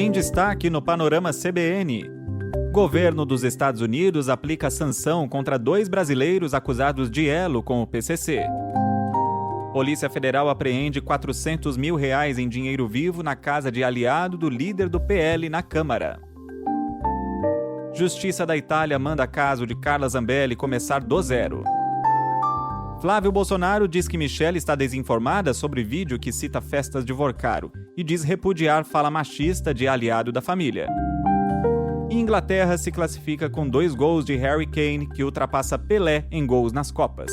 Em destaque no Panorama CBN, governo dos Estados Unidos aplica sanção contra 2 brasileiros acusados de elo com o PCC. Polícia Federal apreende R$400 mil em dinheiro vivo na casa de aliado do líder do PL na Câmara. Justiça da Itália manda caso de Carla Zambelli começar do zero. Flávio Bolsonaro diz que Michelle está desinformada sobre vídeo que cita festas de Vorcaro e diz repudiar fala machista de aliado da família. Inglaterra se classifica com 2 gols de Harry Kane, que ultrapassa Pelé em gols nas Copas.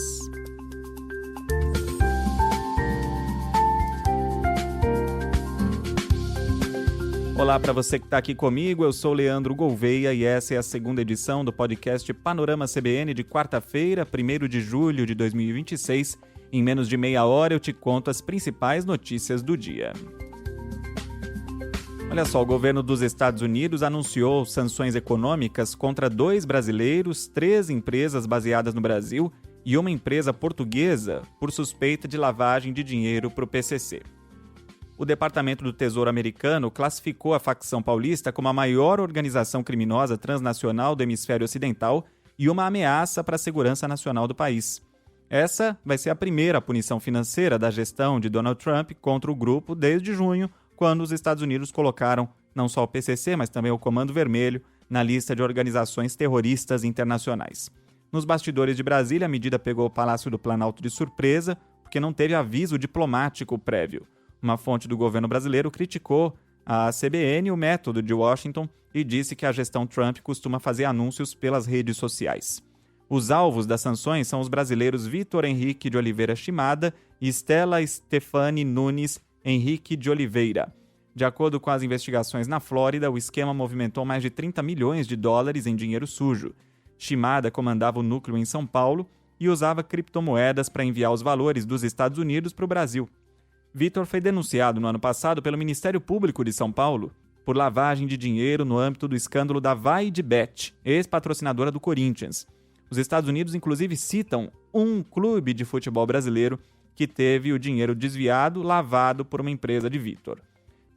Olá para você que está aqui comigo, eu sou Leandro Gouveia e essa é a segunda edição do podcast Panorama CBN de quarta-feira, 1º de julho de 2026. Em menos de meia hora eu te conto as principais notícias do dia. Olha só, o governo dos Estados Unidos anunciou sanções econômicas contra 2 brasileiros, 3 empresas baseadas no Brasil e uma empresa portuguesa por suspeita de lavagem de dinheiro para o PCC. O Departamento do Tesouro americano classificou a facção paulista como a maior organização criminosa transnacional do hemisfério ocidental e uma ameaça para a segurança nacional do país. Essa vai ser a primeira punição financeira da gestão de Donald Trump contra o grupo desde junho, quando os Estados Unidos colocaram não só o PCC, mas também o Comando Vermelho na lista de organizações terroristas internacionais. Nos bastidores de Brasília, a medida pegou o Palácio do Planalto de surpresa, porque não teve aviso diplomático prévio. Uma fonte do governo brasileiro criticou a CBN o método de Washington e disse que a gestão Trump costuma fazer anúncios pelas redes sociais. Os alvos das sanções são os brasileiros Vitor Henrique de Oliveira Shimada e Estela Stefani Nunes Henrique de Oliveira. De acordo com as investigações na Flórida, o esquema movimentou mais de 30 milhões de dólares em dinheiro sujo. Shimada comandava o núcleo em São Paulo e usava criptomoedas para enviar os valores dos Estados Unidos para o Brasil. Vitor foi denunciado no ano passado pelo Ministério Público de São Paulo por lavagem de dinheiro no âmbito do escândalo da VaideBet, ex-patrocinadora do Corinthians. Os Estados Unidos, inclusive, citam um clube de futebol brasileiro que teve o dinheiro desviado, lavado por uma empresa de Vitor.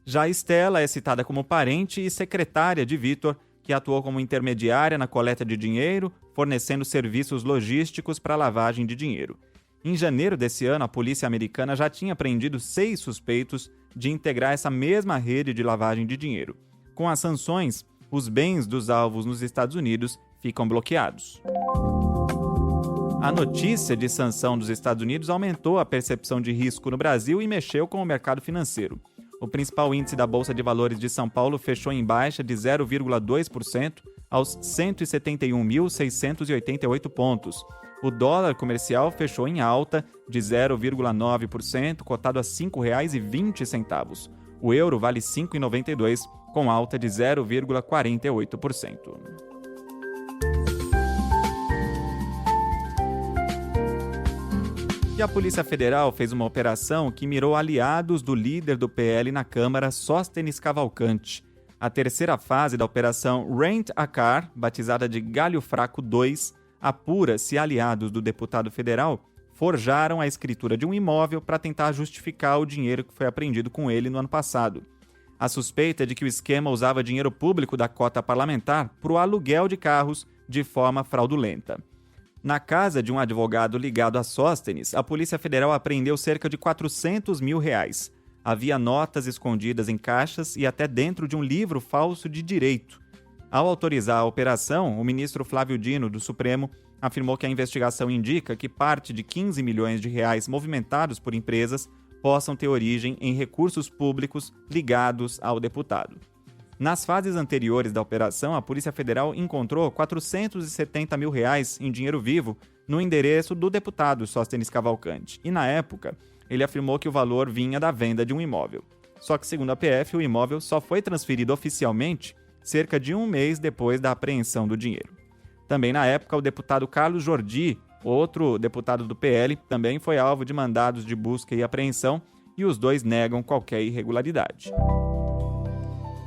Já Estela é citada como parente e secretária de Vitor, que atuou como intermediária na coleta de dinheiro, fornecendo serviços logísticos para a lavagem de dinheiro. Em janeiro desse ano, a polícia americana já tinha prendido 6 suspeitos de integrar essa mesma rede de lavagem de dinheiro. Com as sanções, os bens dos alvos nos Estados Unidos ficam bloqueados. A notícia de sanção dos Estados Unidos aumentou a percepção de risco no Brasil e mexeu com o mercado financeiro. O principal índice da Bolsa de Valores de São Paulo fechou em baixa de 0,2% aos 171.688 pontos. O dólar comercial fechou em alta de 0,9%, cotado a R$ 5,20. O euro vale R$ 5,92, com alta de 0,48%. E a Polícia Federal fez uma operação que mirou aliados do líder do PL na Câmara, Sóstenes Cavalcante. A terceira fase da operação Rent a Car, batizada de Galho Fraco 2, apura se aliados do deputado federal forjaram a escritura de um imóvel para tentar justificar o dinheiro que foi apreendido com ele no ano passado. A suspeita é de que o esquema usava dinheiro público da cota parlamentar para o aluguel de carros de forma fraudulenta. Na casa de um advogado ligado a Sóstenes, a Polícia Federal apreendeu cerca de R$400 mil. Havia notas escondidas em caixas e até dentro de um livro falso de direito. Ao autorizar a operação, o ministro Flávio Dino, do Supremo, afirmou que a investigação indica que parte de 15 milhões de reais movimentados por empresas possam ter origem em recursos públicos ligados ao deputado. Nas fases anteriores da operação, a Polícia Federal encontrou R$470 mil em dinheiro vivo no endereço do deputado Sóstenes Cavalcante. E, na época, ele afirmou que o valor vinha da venda de um imóvel. Só que, segundo a PF, o imóvel só foi transferido oficialmente cerca de um mês depois da apreensão do dinheiro. Também na época, o deputado Carlos Jordi, outro deputado do PL, também foi alvo de mandados de busca e apreensão e os dois negam qualquer irregularidade.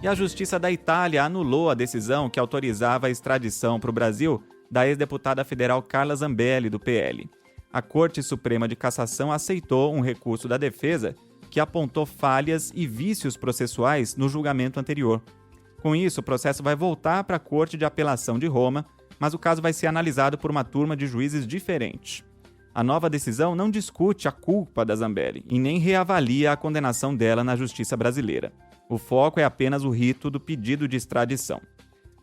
E a Justiça da Itália anulou a decisão que autorizava a extradição para o Brasil da ex-deputada federal Carla Zambelli, do PL. A Corte Suprema de Cassação aceitou um recurso da defesa que apontou falhas e vícios processuais no julgamento anterior. Com isso, o processo vai voltar para a Corte de Apelação de Roma, mas o caso vai ser analisado por uma turma de juízes diferente. A nova decisão não discute a culpa da Zambelli e nem reavalia a condenação dela na justiça brasileira. O foco é apenas o rito do pedido de extradição.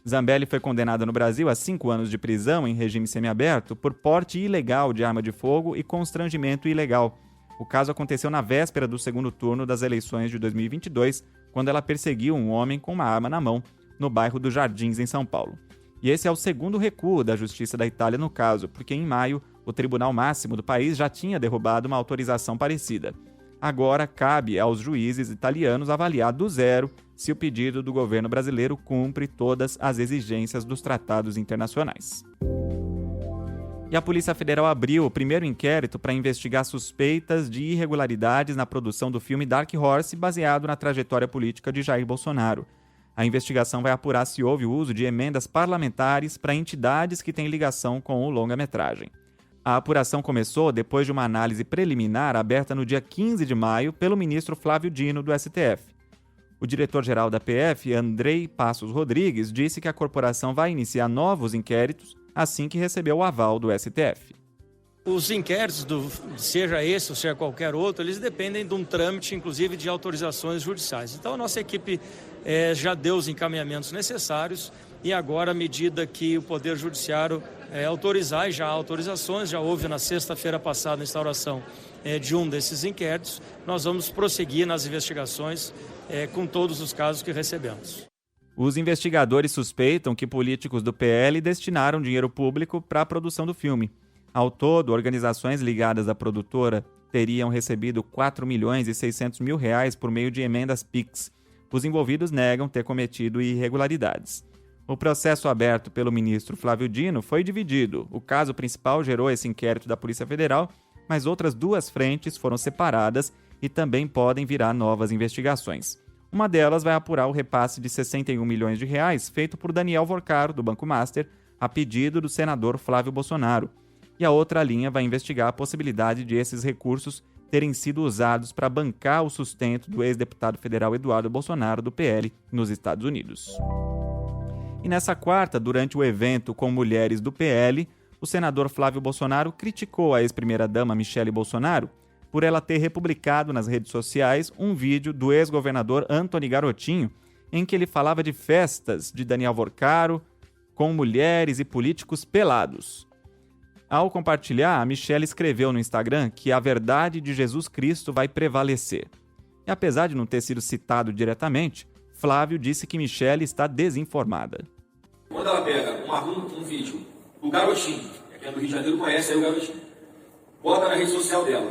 Zambelli foi condenada no Brasil a 5 anos de prisão em regime semiaberto por porte ilegal de arma de fogo e constrangimento ilegal. O caso aconteceu na véspera do segundo turno das eleições de 2022, quando ela perseguiu um homem com uma arma na mão, no bairro dos Jardins, em São Paulo. E esse é o segundo recuo da Justiça da Itália no caso, porque em maio o Tribunal Máximo do país já tinha derrubado uma autorização parecida. Agora cabe aos juízes italianos avaliar do zero se o pedido do governo brasileiro cumpre todas as exigências dos tratados internacionais. E a Polícia Federal abriu o primeiro inquérito para investigar suspeitas de irregularidades na produção do filme Dark Horse, baseado na trajetória política de Jair Bolsonaro. A investigação vai apurar se houve o uso de emendas parlamentares para entidades que têm ligação com o longa-metragem. A apuração começou depois de uma análise preliminar aberta no dia 15 de maio pelo ministro Flávio Dino, do STF. O diretor-geral da PF, Andrei Passos Rodrigues, disse que a corporação vai iniciar novos inquéritos assim que receber o aval do STF. Os inquéritos, seja esse ou seja qualquer outro, eles dependem de um trâmite, inclusive, de autorizações judiciais. Então, a nossa equipe já deu os encaminhamentos necessários e agora, à medida que o Poder Judiciário autorizar, e já há autorizações, já houve na sexta-feira passada a instauração de um desses inquéritos, nós vamos prosseguir nas investigações com todos os casos que recebemos. Os investigadores suspeitam que políticos do PL destinaram dinheiro público para a produção do filme. Ao todo, organizações ligadas à produtora teriam recebido R$ 4.600.000 por meio de emendas PIX. Os envolvidos negam ter cometido irregularidades. O processo aberto pelo ministro Flávio Dino foi dividido. O caso principal gerou esse inquérito da Polícia Federal, mas outras 2 frentes foram separadas e também podem virar novas investigações. Uma delas vai apurar o repasse de R$ 61 milhões feito por Daniel Vorcaro, do Banco Master, a pedido do senador Flávio Bolsonaro. E a outra linha vai investigar a possibilidade de esses recursos terem sido usados para bancar o sustento do ex-deputado federal Eduardo Bolsonaro, do PL, nos Estados Unidos. E nessa quarta, durante o evento com mulheres do PL, o senador Flávio Bolsonaro criticou a ex-primeira-dama Michele Bolsonaro por ela ter republicado nas redes sociais um vídeo do ex-governador Antony Garotinho, em que ele falava de festas de Daniel Vorcaro com mulheres e políticos pelados. Ao compartilhar, a Michele escreveu no Instagram que a verdade de Jesus Cristo vai prevalecer. E apesar de não ter sido citado diretamente, Flávio disse que Michele está desinformada. Quando ela pega um vídeo do Garotinho, que é do Rio de Janeiro, conhece aí o Garotinho, bota na rede social dela,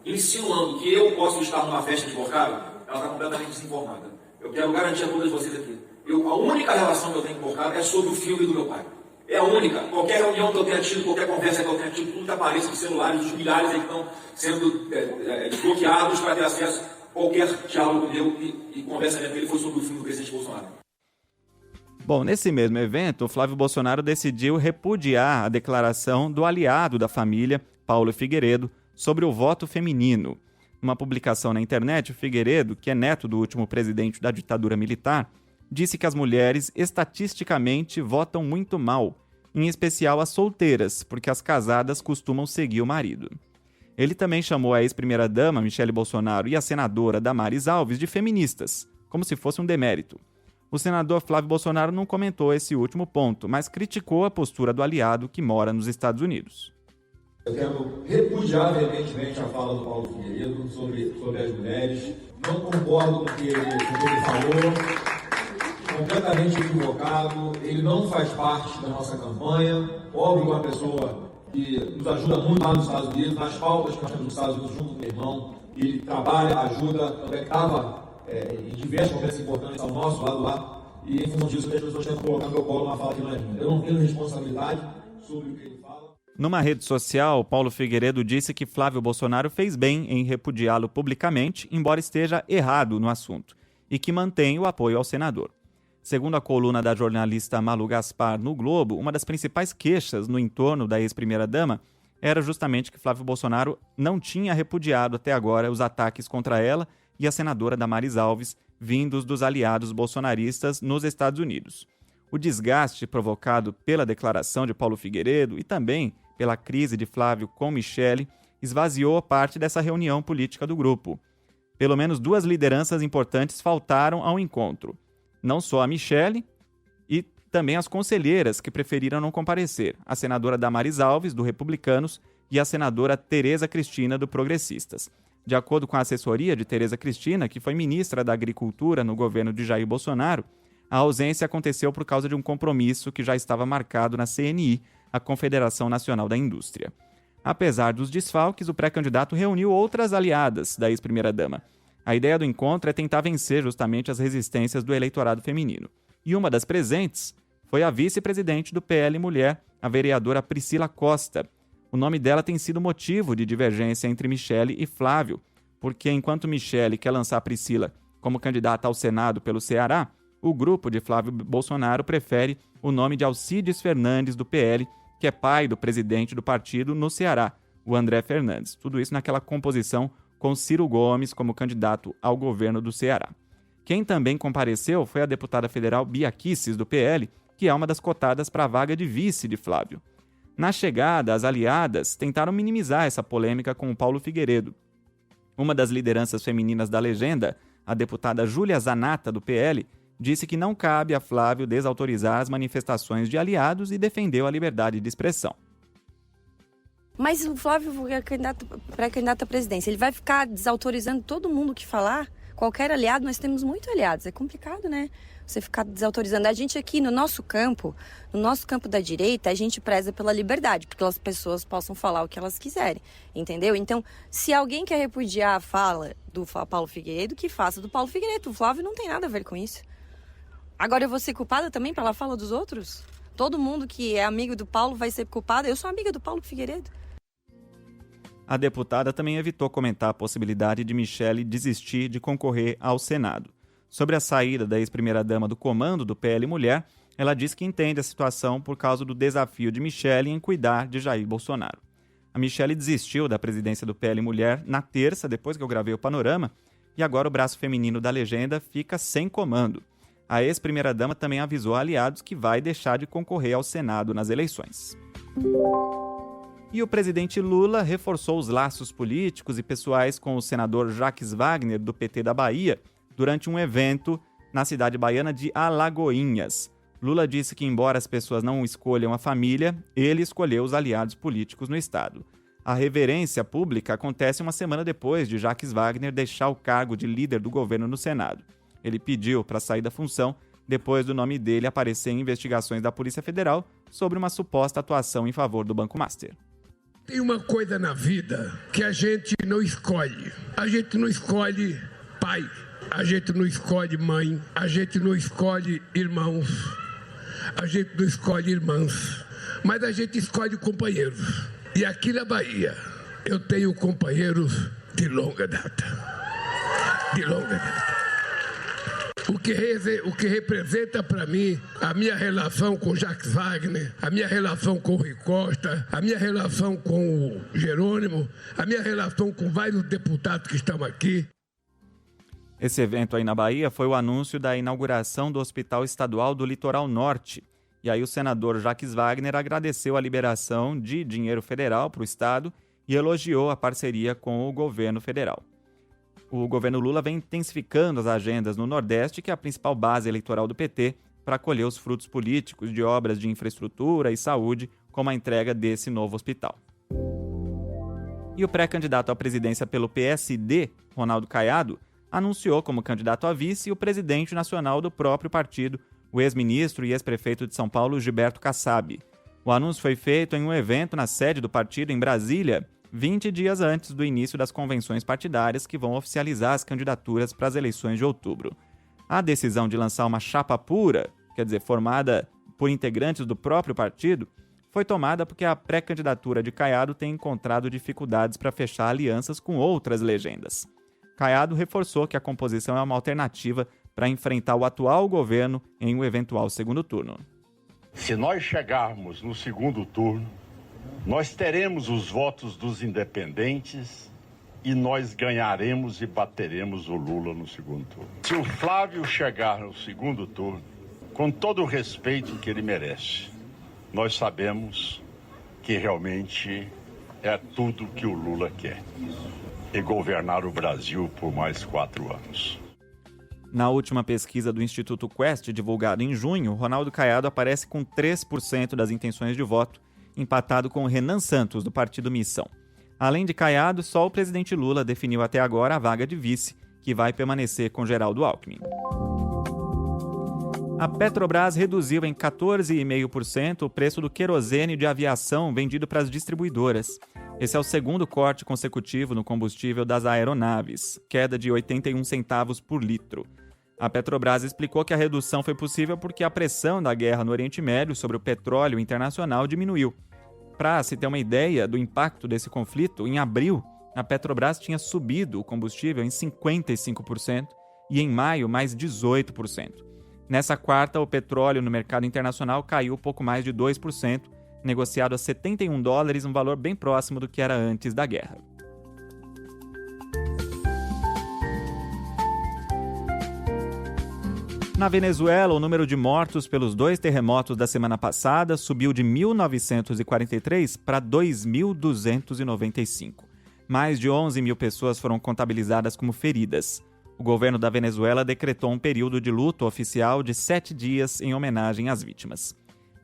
insinuando que eu posso estar numa festa de Vorcaro, ela está completamente desinformada. Eu quero garantir a todas vocês aqui. A única relação que eu tenho com Vorcaro é sobre o filme do meu pai. É a única. Qualquer reunião que eu tenha tido, qualquer conversa que eu tenha tido, tudo que aparece nos celulares, os milhares aí que estão sendo bloqueados para ter acesso a qualquer diálogo meu e conversa com ele foi sobre o filme do presidente Bolsonaro. Bom, nesse mesmo evento, o Flávio Bolsonaro decidiu repudiar a declaração do aliado da família, Paulo Figueiredo, sobre o voto feminino. Numa publicação na internet, o Figueiredo, que é neto do último presidente da ditadura militar, disse que as mulheres estatisticamente votam muito mal, em especial as solteiras, porque as casadas costumam seguir o marido. Ele também chamou a ex-primeira-dama, Michele Bolsonaro, e a senadora Damares Alves de feministas, como se fosse um demérito. O senador Flávio Bolsonaro não comentou esse último ponto, mas criticou a postura do aliado que mora nos Estados Unidos. Eu quero repudiar veementemente a fala do Paulo Figueiredo sobre as mulheres. Não concordo com o que ele falou. Completamente equivocado, ele não faz parte da nossa campanha. Óbvio que é uma pessoa que nos ajuda muito lá nos Estados Unidos, nas pautas que nós temos nos Estados Unidos junto com o meu irmão. Ele trabalha, ajuda, também estava em diversos momentos importantes ao nosso lado lá. E em função disso, as pessoas tentam colocar meu colo numa fala que não é minha. Eu não tenho responsabilidade sobre o que ele fala. Numa rede social, Paulo Figueiredo disse que Flávio Bolsonaro fez bem em repudiá-lo publicamente, embora esteja errado no assunto, e que mantém o apoio ao senador. Segundo a coluna da jornalista Malu Gaspar no Globo, uma das principais queixas no entorno da ex-primeira-dama era justamente que Flávio Bolsonaro não tinha repudiado até agora os ataques contra ela e a senadora Damares Alves, vindos dos aliados bolsonaristas nos Estados Unidos. O desgaste provocado pela declaração de Paulo Figueiredo e também pela crise de Flávio com Michele esvaziou parte dessa reunião política do grupo. Pelo menos 2 lideranças importantes faltaram ao encontro. Não só a Michele, e também as conselheiras que preferiram não comparecer, a senadora Damares Alves, do Republicanos, e a senadora Tereza Cristina, do Progressistas. De acordo com a assessoria de Tereza Cristina, que foi ministra da Agricultura no governo de Jair Bolsonaro, a ausência aconteceu por causa de um compromisso que já estava marcado na CNI, a Confederação Nacional da Indústria. Apesar dos desfalques, o pré-candidato reuniu outras aliadas da ex-primeira-dama. A ideia do encontro é tentar vencer justamente as resistências do eleitorado feminino. E uma das presentes foi a vice-presidente do PL Mulher, a vereadora Priscila Costa. O nome dela tem sido motivo de divergência entre Michele e Flávio, porque enquanto Michele quer lançar Priscila como candidata ao Senado pelo Ceará, o grupo de Flávio Bolsonaro prefere o nome de Alcides Fernandes, do PL, que é pai do presidente do partido no Ceará, o André Fernandes. Tudo isso naquela composição com Ciro Gomes como candidato ao governo do Ceará. Quem também compareceu foi a deputada federal Bia Kicis, do PL, que é uma das cotadas para a vaga de vice de Flávio. Na chegada, as aliadas tentaram minimizar essa polêmica com o Paulo Figueiredo. Uma das lideranças femininas da legenda, a deputada Júlia Zanata, do PL, disse que não cabe a Flávio desautorizar as manifestações de aliados e defendeu a liberdade de expressão. Mas o Flávio é pré-candidato à presidência. Ele vai ficar desautorizando todo mundo que falar? Qualquer aliado, nós temos muitos aliados. É complicado, né? Você ficar desautorizando. A gente aqui no nosso campo da direita, a gente preza pela liberdade, porque as pessoas possam falar o que elas quiserem, entendeu? Então, se alguém quer repudiar a fala do Paulo Figueiredo, que faça do Paulo Figueiredo. O Flávio não tem nada a ver com isso. Agora eu vou ser culpada também pela fala dos outros? Todo mundo que é amigo do Paulo vai ser culpado? Eu sou amiga do Paulo Figueiredo. A deputada também evitou comentar a possibilidade de Michele desistir de concorrer ao Senado. Sobre a saída da ex-primeira-dama do comando do PL Mulher, ela disse que entende a situação por causa do desafio de Michele em cuidar de Jair Bolsonaro. A Michele desistiu da presidência do PL Mulher na terça, depois que eu gravei o Panorama, e agora o braço feminino da legenda fica sem comando. A ex-primeira-dama também avisou a aliados que vai deixar de concorrer ao Senado nas eleições. E o presidente Lula reforçou os laços políticos e pessoais com o senador Jacques Wagner, do PT da Bahia, durante um evento na cidade baiana de Alagoinhas. Lula disse que, embora as pessoas não escolham a família, ele escolheu os aliados políticos no estado. A reverência pública acontece uma semana depois de Jacques Wagner deixar o cargo de líder do governo no Senado. Ele pediu para sair da função depois do nome dele aparecer em investigações da Polícia Federal sobre uma suposta atuação em favor do Banco Master. Tem uma coisa na vida que a gente não escolhe. A gente não escolhe pai, a gente não escolhe mãe, a gente não escolhe irmãos, a gente não escolhe irmãs, mas a gente escolhe companheiros. E aqui na Bahia eu tenho companheiros de longa data. De longa data. O que representa para mim a minha relação com Jacques Wagner, a minha relação com o Rui Costa, a minha relação com o Jerônimo, a minha relação com vários deputados que estão aqui. Esse evento aí na Bahia foi o anúncio da inauguração do Hospital Estadual do Litoral Norte. E aí o senador Jacques Wagner agradeceu a liberação de dinheiro federal para o estado e elogiou a parceria com o governo federal. O governo Lula vem intensificando as agendas no Nordeste, que é a principal base eleitoral do PT, para colher os frutos políticos de obras de infraestrutura e saúde, como a entrega desse novo hospital. E o pré-candidato à presidência pelo PSD, Ronaldo Caiado, anunciou como candidato a vice o presidente nacional do próprio partido, o ex-ministro e ex-prefeito de São Paulo, Gilberto Kassab. O anúncio foi feito em um evento na sede do partido em Brasília, 20 dias antes do início das convenções partidárias que vão oficializar as candidaturas para as eleições de outubro. A decisão de lançar uma chapa pura, quer dizer, formada por integrantes do próprio partido, foi tomada porque a pré-candidatura de Caiado tem encontrado dificuldades para fechar alianças com outras legendas. Caiado reforçou que a composição é uma alternativa para enfrentar o atual governo em um eventual segundo turno. Se nós chegarmos no segundo turno, Nós teremos os votos dos independentes e nós ganharemos e bateremos o Lula no segundo turno. Se o Flávio chegar no segundo turno, com todo o respeito que ele merece, nós sabemos que realmente é tudo que o Lula quer. E governar o Brasil por mais 4 anos. Na última pesquisa do Instituto Quest, divulgada em junho, Ronaldo Caiado aparece com 3% das intenções de voto, empatado com Renan Santos, do Partido Missão. Além de Caiado, só o presidente Lula definiu até agora a vaga de vice, que vai permanecer com Geraldo Alckmin. A Petrobras reduziu em 14,5% o preço do querosene de aviação vendido para as distribuidoras. Esse é o segundo corte consecutivo no combustível das aeronaves, queda de 81 centavos por litro. A Petrobras explicou que a redução foi possível porque a pressão da guerra no Oriente Médio sobre o petróleo internacional diminuiu. Para se ter uma ideia do impacto desse conflito, em abril, a Petrobras tinha subido o combustível em 55% e em maio mais 18%. Nessa quarta, o petróleo no mercado internacional caiu pouco mais de 2%, negociado a $71, um valor bem próximo do que era antes da guerra. Na Venezuela, o número de mortos pelos 2 terremotos da semana passada subiu de 1.943 para 2.295. Mais de 11 mil pessoas foram contabilizadas como feridas. O governo da Venezuela decretou um período de luto oficial de 7 dias em homenagem às vítimas.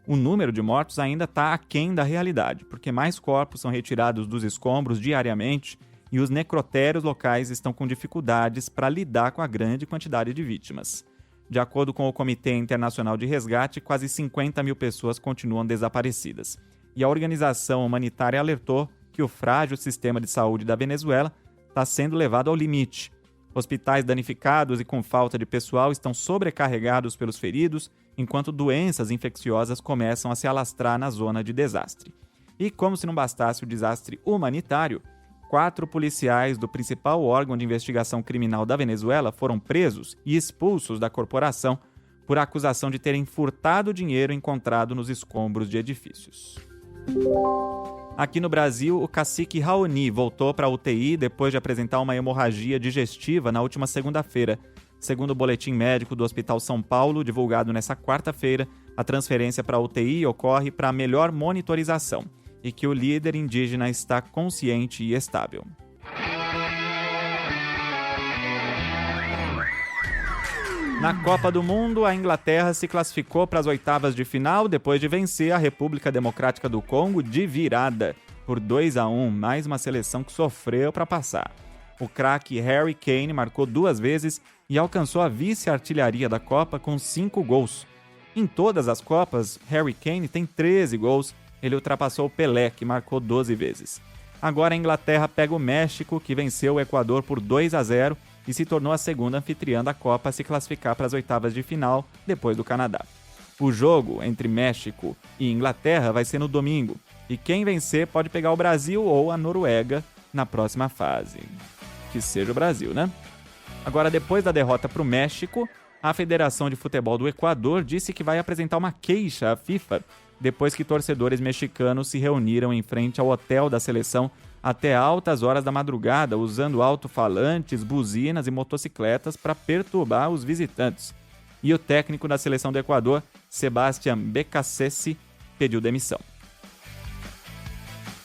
O número de mortos ainda está aquém da realidade, porque mais corpos são retirados dos escombros diariamente e os necrotérios locais estão com dificuldades para lidar com a grande quantidade de vítimas. De acordo com o Comitê Internacional de Resgate, quase 50 mil pessoas continuam desaparecidas. E a organização humanitária alertou que o frágil sistema de saúde da Venezuela está sendo levado ao limite. Hospitais danificados e com falta de pessoal estão sobrecarregados pelos feridos, enquanto doenças infecciosas começam a se alastrar na zona de desastre. E como se não bastasse o desastre humanitário, 4 policiais do principal órgão de investigação criminal da Venezuela foram presos e expulsos da corporação por acusação de terem furtado dinheiro encontrado nos escombros de edifícios. Aqui no Brasil, o cacique Raoni voltou para a UTI depois de apresentar uma hemorragia digestiva na última segunda-feira. Segundo o boletim médico do Hospital São Paulo, divulgado nesta quarta-feira, a transferência para a UTI ocorre para melhor monitorização e que o líder indígena está consciente e estável. Na Copa do Mundo, a Inglaterra se classificou para as oitavas de final depois de vencer a República Democrática do Congo de virada, por 2-1, mais uma seleção que sofreu para passar. O craque Harry Kane marcou 2 vezes e alcançou a vice-artilharia da Copa com 5 gols. Em todas as Copas, Harry Kane tem 13 gols, ele ultrapassou o Pelé, que marcou 12 vezes. Agora a Inglaterra pega o México, que venceu o Equador por 2-0 e se tornou a segunda anfitriã da Copa a se classificar para as oitavas de final, depois do Canadá. O jogo entre México e Inglaterra vai ser no domingo, e quem vencer pode pegar o Brasil ou a Noruega na próxima fase. Que seja o Brasil, né? Agora, depois da derrota para o México, a Federação de Futebol do Equador disse que vai apresentar uma queixa à FIFA depois que torcedores mexicanos se reuniram em frente ao hotel da seleção até altas horas da madrugada, usando alto-falantes, buzinas e motocicletas para perturbar os visitantes. E o técnico da seleção do Equador, Sebastián Beccacece, pediu demissão.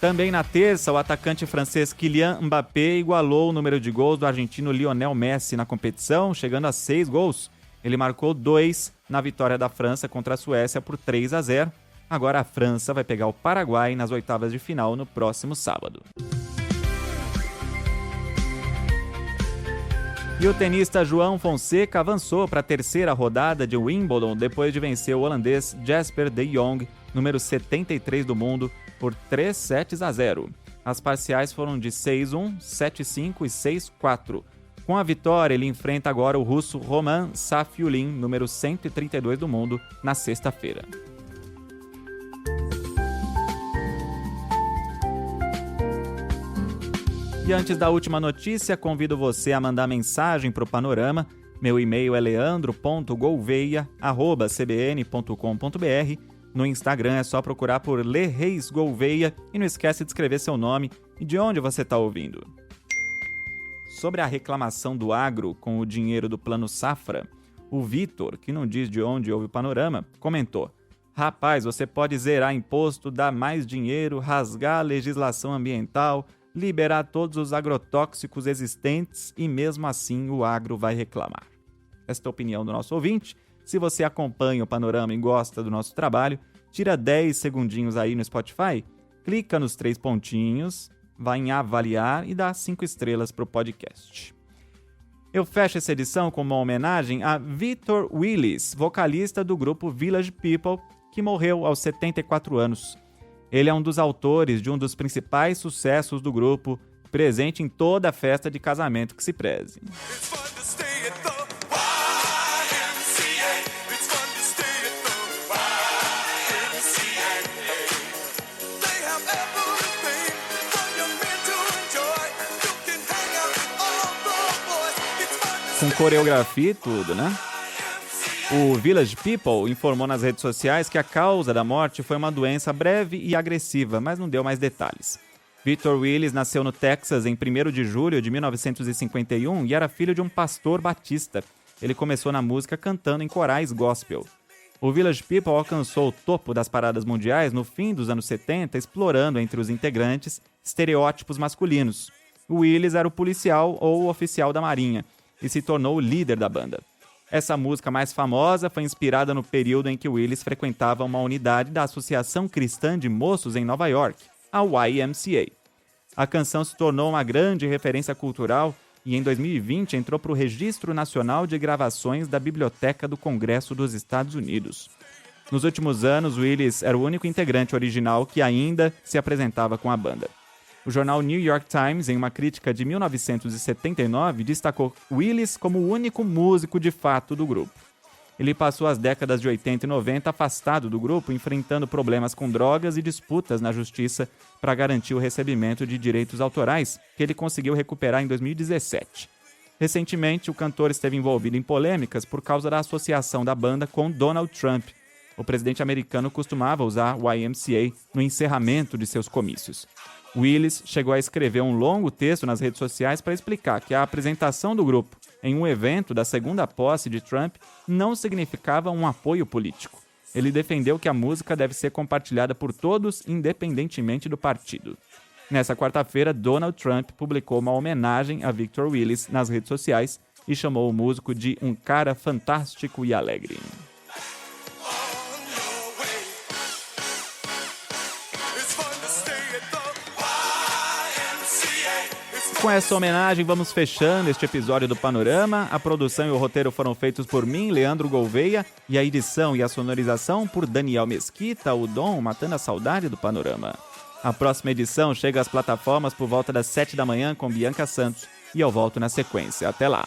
Também na terça, o atacante francês Kylian Mbappé igualou o número de gols do argentino Lionel Messi na competição, chegando a 6 gols. Ele marcou 2 na vitória da França contra a Suécia por 3-0. Agora a França vai pegar o Paraguai nas oitavas de final no próximo sábado. E o tenista João Fonseca avançou para a terceira rodada de Wimbledon depois de vencer o holandês Jasper de Jong, número 73 do mundo, por 3-0. As parciais foram de 6-1, 7-5 e 6-4. Com a vitória, ele enfrenta agora o russo Roman Safiullin, número 132 do mundo, na sexta-feira. E antes da última notícia, convido você a mandar mensagem para o Panorama. Meu e-mail é leandro.gouveia@cbn.com.br. No Instagram é só procurar por Lê Reis Gouveia e não esquece de escrever seu nome e de onde você está ouvindo. Sobre a reclamação do agro com o dinheiro do Plano Safra, o Vitor, que não diz de onde ouve o Panorama, comentou: rapaz, você pode zerar imposto, dar mais dinheiro, rasgar a legislação ambiental, liberar todos os agrotóxicos existentes e mesmo assim o agro vai reclamar. Esta é a opinião do nosso ouvinte. Se você acompanha o Panorama e gosta do nosso trabalho, tira 10 segundinhos aí no Spotify, clica nos 3 pontinhos, vai em avaliar e dá 5 estrelas para o podcast. Eu fecho essa edição com uma homenagem a Victor Willis, vocalista do grupo Village People, que morreu aos 74 anos. Ele é um dos autores de um dos principais sucessos do grupo, presente em toda festa de casamento que se preze. Com coreografia e tudo, né? O Village People informou nas redes sociais que a causa da morte foi uma doença breve e agressiva, mas não deu mais detalhes. Victor Willis nasceu no Texas em 1º de julho de 1951 e era filho de um pastor batista. Ele começou na música cantando em corais gospel. O Village People alcançou o topo das paradas mundiais no fim dos anos 70, explorando entre os integrantes estereótipos masculinos. O Willis era o policial ou o oficial da Marinha e se tornou o líder da banda. Essa música mais famosa foi inspirada no período em que Willis frequentava uma unidade da Associação Cristã de Moços em Nova York, a YMCA. A canção se tornou uma grande referência cultural e em 2020 entrou para o Registro Nacional de Gravações da Biblioteca do Congresso dos Estados Unidos. Nos últimos anos, Willis era o único integrante original que ainda se apresentava com a banda. O jornal New York Times, em uma crítica de 1979, destacou Willis como o único músico de fato do grupo. Ele passou as décadas de 80 e 90 afastado do grupo, enfrentando problemas com drogas e disputas na justiça para garantir o recebimento de direitos autorais, que ele conseguiu recuperar em 2017. Recentemente, o cantor esteve envolvido em polêmicas por causa da associação da banda com Donald Trump. O presidente americano costumava usar o YMCA no encerramento de seus comícios. Willis chegou a escrever um longo texto nas redes sociais para explicar que a apresentação do grupo em um evento da segunda posse de Trump não significava um apoio político. Ele defendeu que a música deve ser compartilhada por todos, independentemente do partido. Nessa quarta-feira, Donald Trump publicou uma homenagem a Victor Willis nas redes sociais e chamou o músico de um cara fantástico e alegre. Com essa homenagem, vamos fechando este episódio do Panorama. A produção e o roteiro foram feitos por mim, Leandro Gouveia, e a edição e a sonorização por Daniel Mesquita, o Dom, matando a saudade do Panorama. A próxima edição chega às plataformas por volta das 7 da manhã com Bianca Santos e eu volto na sequência. Até lá!